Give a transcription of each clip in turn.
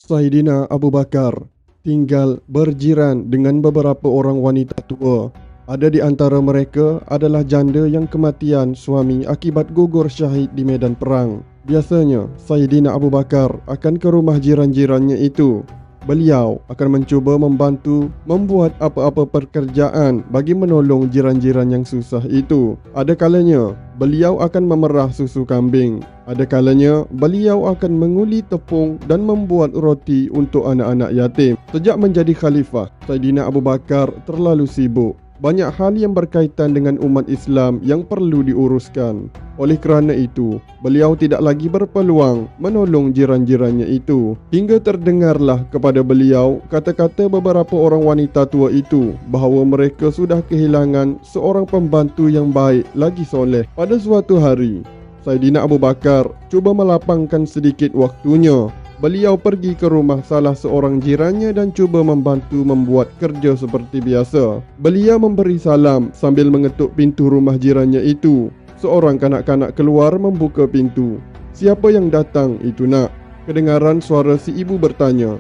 Saidina Abu Bakar tinggal berjiran dengan beberapa orang wanita tua. Ada di antara mereka adalah janda yang kematian suami akibat gugur syahid di medan perang. Biasanya, Saidina Abu Bakar akan ke rumah jiran-jirannya itu. Beliau akan mencuba membantu membuat apa-apa pekerjaan bagi menolong jiran-jiran yang susah itu. Ada kalanya, beliau akan memerah susu kambing. Ada kalanya, beliau akan menguli tepung dan membuat roti untuk anak-anak yatim. Sejak menjadi khalifah, Saidina Abu Bakar terlalu sibuk. Banyak hal yang berkaitan dengan umat Islam yang perlu diuruskan. Oleh kerana itu, beliau tidak lagi berpeluang menolong jiran-jirannya itu. Hingga terdengarlah kepada beliau kata-kata beberapa orang wanita tua itu bahawa mereka sudah kehilangan seorang pembantu yang baik lagi soleh. Pada suatu hari, Saidina Abu Bakar cuba melapangkan sedikit waktunya. Beliau pergi ke rumah salah seorang jirannya dan cuba membantu membuat kerja seperti biasa. Beliau memberi salam sambil mengetuk pintu rumah jirannya itu. Seorang kanak-kanak keluar membuka pintu. "Siapa yang datang itu, nak?" Kedengaran suara si ibu bertanya.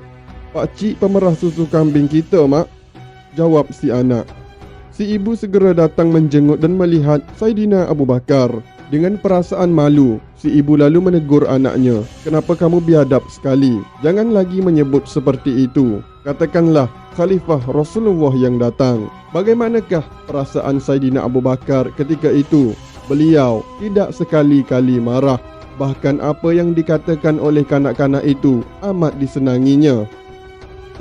"Pakcik pemerah susu kambing kita, mak," jawab si anak. Si ibu segera datang menjenguk dan melihat Saidina Abu Bakar. Dengan perasaan malu, si ibu lalu menegur anaknya. "Kenapa kamu biadab sekali? Jangan lagi menyebut seperti itu. Katakanlah Khalifah Rasulullah yang datang." Bagaimanakah perasaan Saidina Abu Bakar ketika itu? Beliau tidak sekali-kali marah. Bahkan apa yang dikatakan oleh kanak-kanak itu amat disenanginya.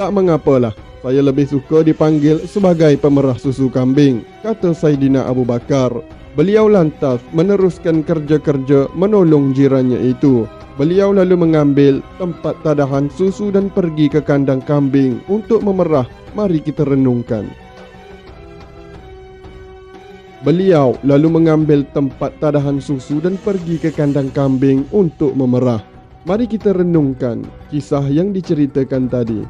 "Tak mengapalah, saya lebih suka dipanggil sebagai pemerah susu kambing," kata Saidina Abu Bakar. Beliau lantas meneruskan kerja-kerja menolong jirannya itu. Beliau lalu mengambil tempat tadahan susu dan pergi ke kandang kambing untuk memerah. Mari kita renungkan. Beliau lalu mengambil tempat tadahan susu dan pergi ke kandang kambing untuk memerah. Mari kita renungkan kisah yang diceritakan tadi.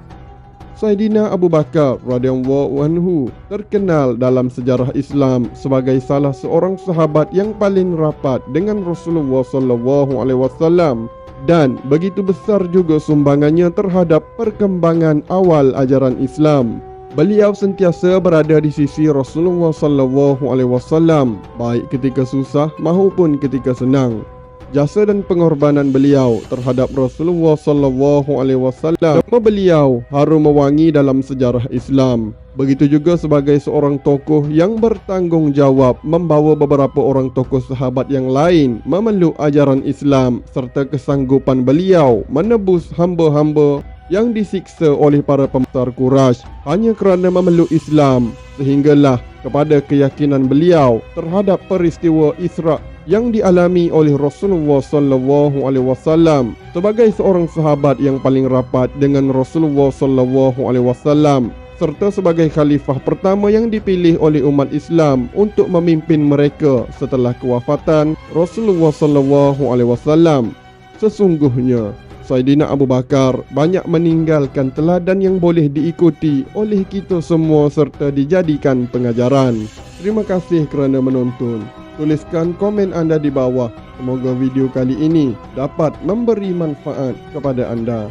Saidina Abu Bakar radhiyallahu anhu terkenal dalam sejarah Islam sebagai salah seorang sahabat yang paling rapat dengan Rasulullah sallallahu alaihi wasallam dan begitu besar juga sumbangannya terhadap perkembangan awal ajaran Islam. Beliau sentiasa berada di sisi Rasulullah sallallahu alaihi wasallam baik ketika susah maupun ketika senang. Jasa dan pengorbanan beliau terhadap Rasulullah sallallahu alaihi wasallam, nama beliau harum mewangi dalam sejarah Islam. Begitu juga sebagai seorang tokoh yang bertanggungjawab membawa beberapa orang tokoh sahabat yang lain memeluk ajaran Islam serta kesanggupan beliau menebus hamba-hamba yang disiksa oleh para pembesar Quraisy hanya kerana memeluk Islam, sehinggalah kepada keyakinan beliau terhadap peristiwa Isra yang dialami oleh Rasulullah sallallahu alaihi wasallam sebagai seorang sahabat yang paling rapat dengan Rasulullah sallallahu alaihi wasallam serta sebagai khalifah pertama yang dipilih oleh umat Islam untuk memimpin mereka setelah kewafatan Rasulullah sallallahu alaihi wasallam. Sesungguhnya Saidina Abu Bakar banyak meninggalkan teladan yang boleh diikuti oleh kita semua serta dijadikan pengajaran. Terima kasih kerana menonton. Tuliskan komen anda di bawah. Semoga video kali ini dapat memberi manfaat kepada anda.